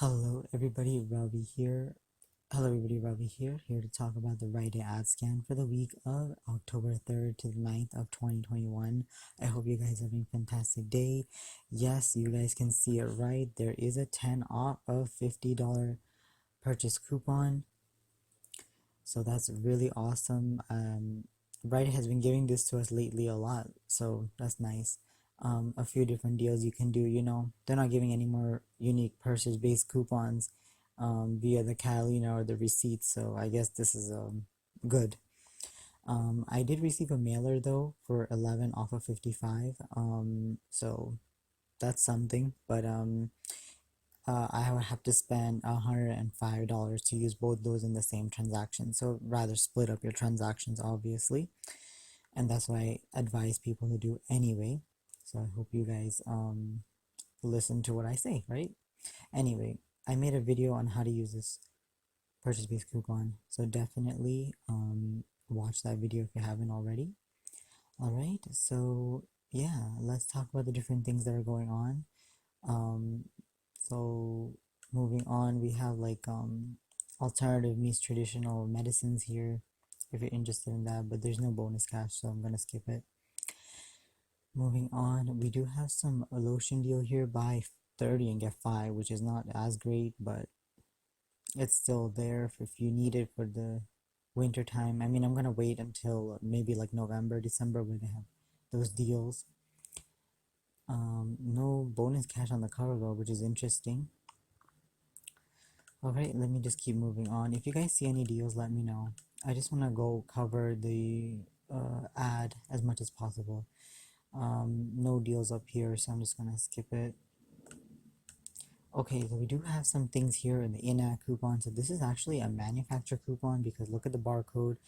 Hello everybody, Ravi here. Here to talk about the Rite Aid ad scan for the week of October 3rd to the 9th of 2021. I hope you guys are having a fantastic day. Yes, you guys can see it right. There is a 10 off of $50 purchase coupon. So that's really awesome. Rite Aid has been giving this to us lately a lot, so that's nice. A few different deals you can do. They're not giving any more unique purchase-based coupons via the Catalina or the receipts, so I guess this is good. I did receive a mailer though for 11 off of 55, so that's something, but I would have to spend $105 to use both those in the same transaction. So rather split up your transactions, obviously, and that's what I advise people to do anyway. So I hope you guys listen to what I say, right? Anyway, I made a video on how to use this purchase-based coupon, so definitely watch that video if you haven't already. All right, so yeah, let's talk about the different things that are going on. Um, so moving on, we have like alternative means traditional medicines here if you're interested in that, but there's no bonus cash, so I'm gonna skip it. Moving on, we do have some lotion deal here, buy 30 and get 5, which is not as great, but it's still there if you need it for the winter time. I mean, I'm gonna wait until maybe like November, December when they have those deals. No bonus cash on the cover though, which is interesting. Alright, let me just keep moving on. If you guys see any deals, let me know. I just want to go cover the ad as much as possible. No deals up here, so I'm just gonna skip it. Okay, so we do have some things here in the in-app coupon. So this is actually a manufacturer coupon because look at the barcode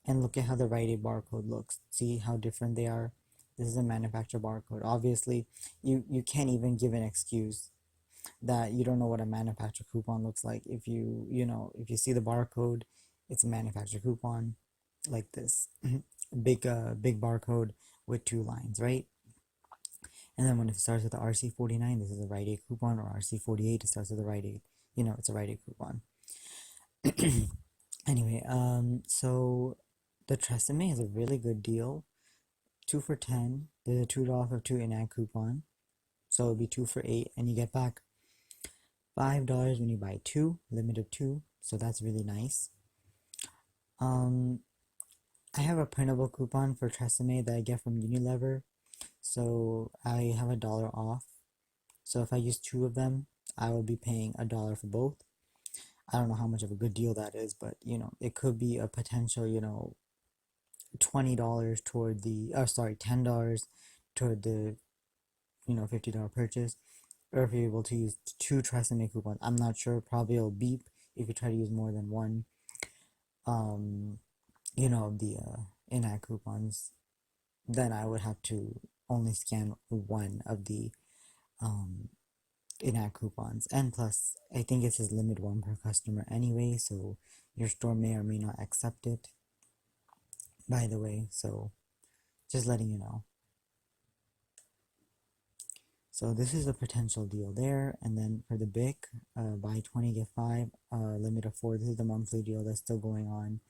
and look at how the Rite Aid barcode looks. See how different they are? This is a manufacturer barcode. Obviously, you can't even give an excuse that you don't know what a manufacturer coupon looks like. If you see the barcode, it's a manufacturer coupon like this. Big barcode with 2 lines, right? And then when it starts with the RC49, this is a Rite Aid coupon, or RC48, it starts with a Rite Aid. It's a Rite Aid coupon. Anyway, so the Tresemme is a really good deal. 2 for 10. There's a $2 for 2 in-app coupon. So it'll be 2 for 8, and you get back $5 when you buy 2, limit of 2. So that's really nice. I have a printable coupon for Tresemme that I get from Unilever. So I have $1 off. So if I use 2 of them, I will be paying $1 for both. I don't know how much of a good deal that is, but it could be a potential, $20 toward the, $10 toward the, $50 purchase. Or if you're able to use 2 Tresemme coupons. I'm not sure, probably it'll beep if you try to use more than one. The in-app coupons, then I would have to only scan one of the in-app coupons. And plus, I think it says limit 1 per customer anyway, so your store may or may not accept it, by the way, so just letting you know. So this is a potential deal there. And then for the BIC, buy 20 get 5, limit of 4. This is the monthly deal that's still going on.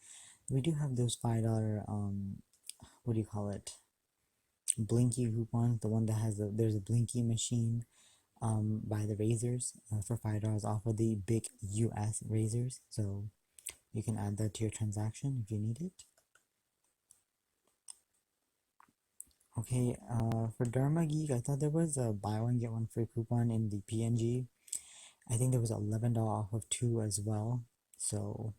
We do have those $5 what do you call it, Blinky coupons, the one that has there's a Blinky machine by the razors for $5 off of the big US razors, so you can add that to your transaction if you need it. Okay, for Dharma Geek, I thought there was a buy one get one free coupon in the PNG. I think there was $11 off of 2 as well, so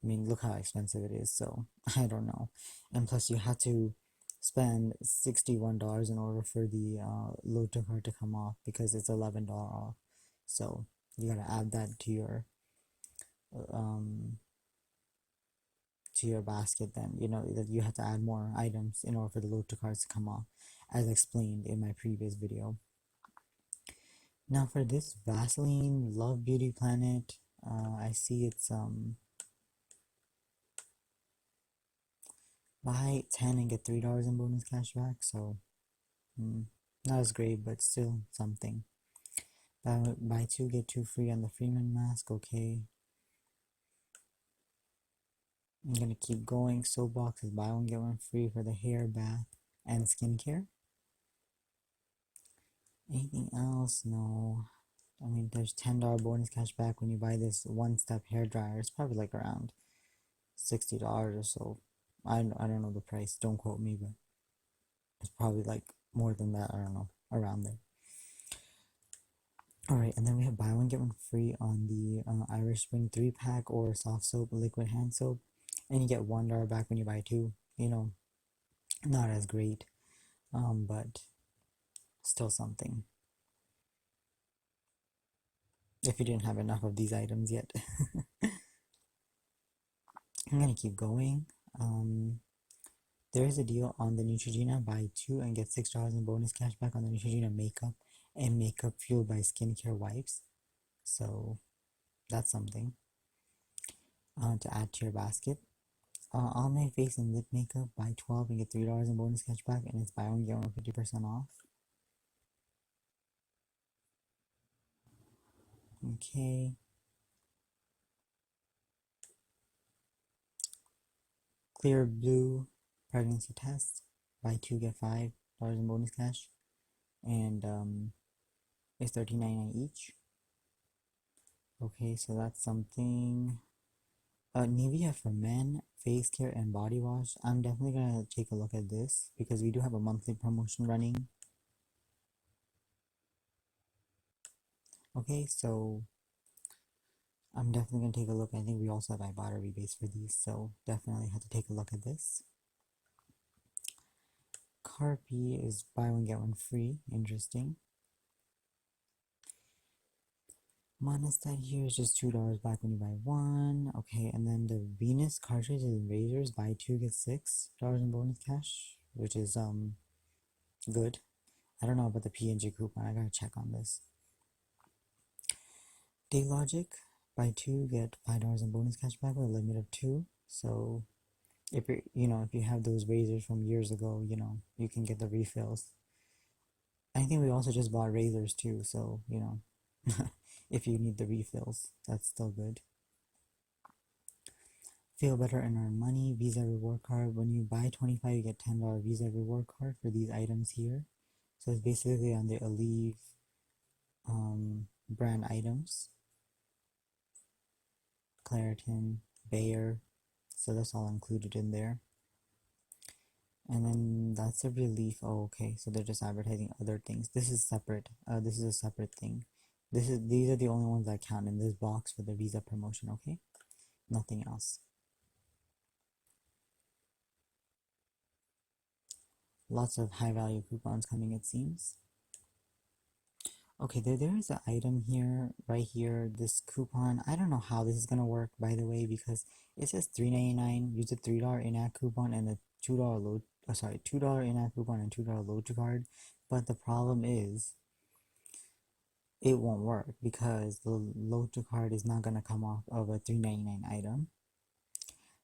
I mean, look how expensive it is, so I don't know. And plus, you had to spend $61 in order for the load to cart to come off because it's $11 off. So you gotta add that to your basket. Then that you have to add more items in order for the load to carts to come off, as explained in my previous video. Now for this Vaseline Love Beauty Planet, I see it's buy 10 and get $3 in bonus cashback, so not as great, but still something. Buy two, get two free on the Freeman mask. Okay. I'm gonna keep going. Soapbox is buy one, get one free for the hair, bath, and skincare. Anything else? No. I mean, there's $10 bonus cash back when you buy this one-step hair dryer. It's probably like around $60 or so. I don't know the price. Don't quote me, but it's probably like more than that. I don't know, around there. Alright, and then we have buy one get one free on the Irish Spring 3-pack or soft soap, liquid hand soap, and you get $1 back when you buy two. You know, not as great, but still something. If you didn't have enough of these items yet. I'm gonna keep going. There is a deal on the Neutrogena. Buy two and get $6 in bonus cash back on the Neutrogena makeup and makeup fueled by skincare wipes. So that's something to add to your basket. All my face and lip makeup. Buy 12 and get $3 in bonus cash back, and it's buy one get one 50% off. Okay. Clear Blue pregnancy test. Buy two get $5 in bonus cash, and it's $13.99 each. Okay, so that's something. Nivea for men, face care and body wash. I'm definitely gonna take a look at this because we do have a monthly promotion running. Okay, so I'm definitely gonna take a look. I think we also have Ibotta rebates for these, so definitely have to take a look at this. Carpi is buy one get one free. Interesting. Monostat here is just $2 back when you buy one. Okay, and then the Venus cartridges and razors, buy two get $6 in bonus cash, which is good. I don't know about the P&G coupon. I gotta check on this. Daylogic, buy two get $5 in bonus cash back with a limit of two. So if if you have those razors from years ago, you can get the refills. I think we also just bought razors too, so if you need the refills, that's still good. Feel better and earn money. Visa reward card. When you buy 25, you get $10 Visa reward card for these items here. So it's basically on the Aleve brand items. Claritin, Bayer. So that's all included in there. And then that's a relief. Oh, okay. So they're just advertising other things. This is separate. This is a separate thing. These are the only ones that count in this box for the Visa promotion. Okay, nothing else. Lots of high value coupons coming, it seems. Okay, there is an item here, right here, this coupon. I don't know how this is gonna work, by the way, because it says $3.99. Use a $3 in-app coupon and a $2 load. $2 in-app coupon and $2 load to card. But the problem is, it won't work because the load to card is not gonna come off of a $3.99 item.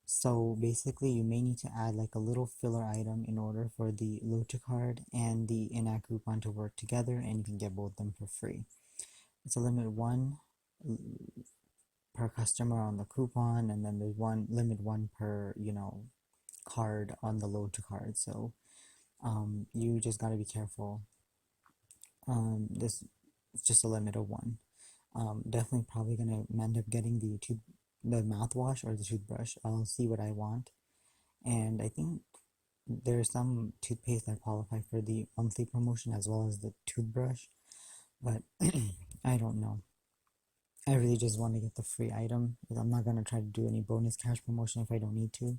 So basically, you may need to add like a little filler item in order for the load to card and the in-app coupon to work together, and you can get both of them for free. It's a limit one per customer on the coupon, and then there's limit one per card on the load to card. So you just gotta be careful. This it's just a limit of one. Definitely probably gonna end up getting the mouthwash or the toothbrush. I'll see what I want, and I think there's some toothpaste that qualify for the monthly promotion as well as the toothbrush, but I don't know. I really just want to get the free item. I'm not gonna try to do any bonus cash promotion if I don't need to.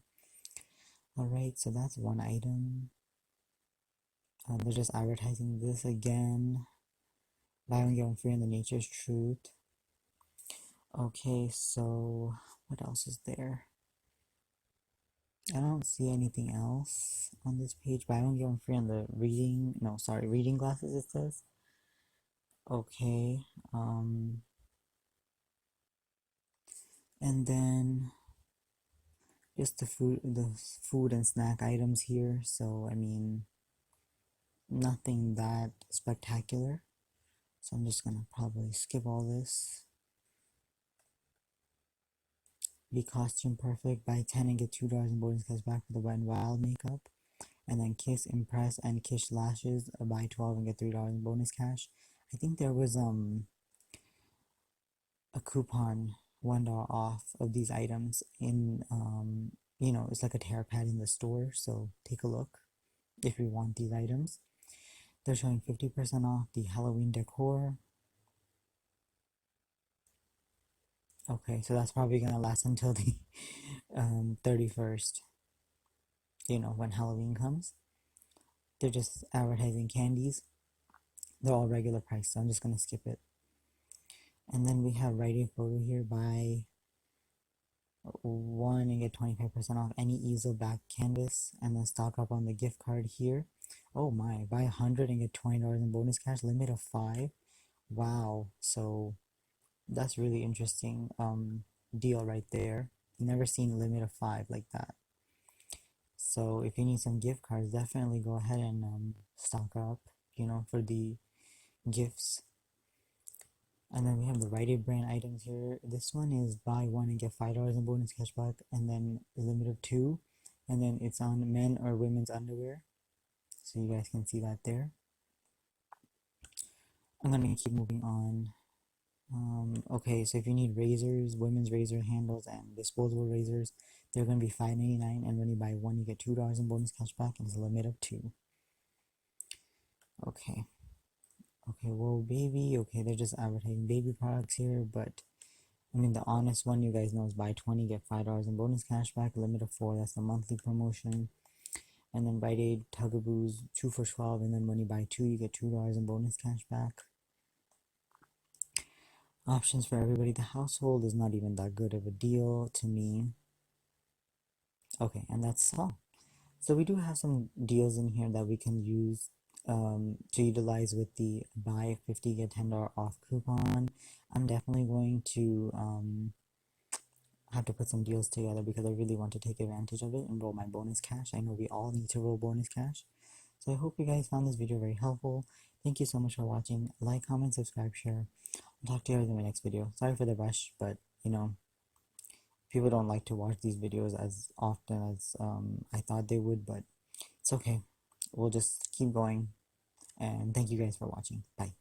Alright, so that's one item. They're just advertising this again. Buy one get one free on the Nature's Truth. Okay, so what else is there? I don't see anything else on this page. Buy one get one free on the reading glasses, it says. Okay, and then just the food and snack items here. So I mean, nothing that spectacular. So I'm just gonna probably skip all this. Be costume perfect. Buy 10 and get $2 in bonus cash back for the Wet n Wild makeup. And then Kiss Impress and Kiss Lashes. Buy 12 and get $3 in bonus cash. I think there was a coupon $1 off of these items in it's like a tear pad in the store, so take a look if you want these items. They're showing 50% off the Halloween decor. Okay, so that's probably gonna last until the 31st, when Halloween comes. They're just advertising candies. They're all regular price, so I'm just gonna skip it. And then we have Rite Aid photo here. Buy one and get 25% off any easel back canvas, and then stock up on the gift card here. Oh my, buy 100 and get $20 in bonus cash, limit of 5. Wow, so that's really interesting deal right there. Never seen a limit of 5 like that. So if you need some gift cards, definitely go ahead and stock up, for the gifts. And then we have the Rite Aid brand items here. This one is buy one and get $5 in bonus cashback, and then a limit of 2. And then it's on men or women's underwear. So you guys can see that there. I'm gonna keep moving on. Okay, so if you need razors, women's razor handles, and disposable razors, they're gonna be $5.99. And when you buy one, you get $2 in bonus cashback, and it's a limit of 2. Okay. Okay, well, baby. Okay, they're just advertising baby products here, but I mean, the honest one, you guys know, is buy 20, get $5 in bonus cashback, limit of 4. That's the monthly promotion. And then Rite Aid Tugaboos 2 for 12, and then when you buy 2, you get $2 in bonus cashback. Options for everybody. The household is not even that good of a deal to me. Okay, and that's all. So we do have some deals in here that we can use to utilize with the buy 50 get $10 off coupon. I'm definitely going to have to put some deals together because I really want to take advantage of it and roll my bonus cash. I know we all need to roll bonus cash. So I hope you guys found this video very helpful. Thank you so much for watching. Like, comment, subscribe, share. I'll talk to you guys in my next video. Sorry for the rush, but people don't like to watch these videos as often as I thought they would, but it's okay. We'll just keep going. And thank you guys for watching. Bye.